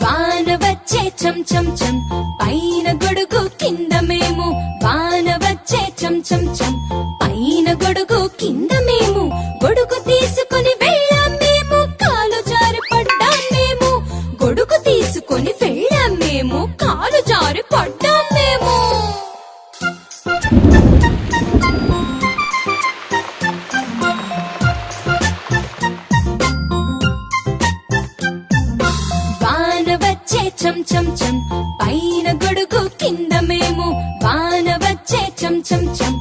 వాన వచ్చే చం చం చం పైన గొడుగు కింద మేము వాన వచ్చే చం చం చం పైన గొడుగు కింద మేము గొడుగు తీసుకుని వెళ్ళాం మేము కాలు జారి పడ్డాం మేము గొడుగు తీసుకుని వెళ్ళాం మేము కాలు జారి పడ్డాం మేము వాన వచ్చే చం చం చం పైన గొడుగు కింద మేము వాన వచ్చే చం చం చం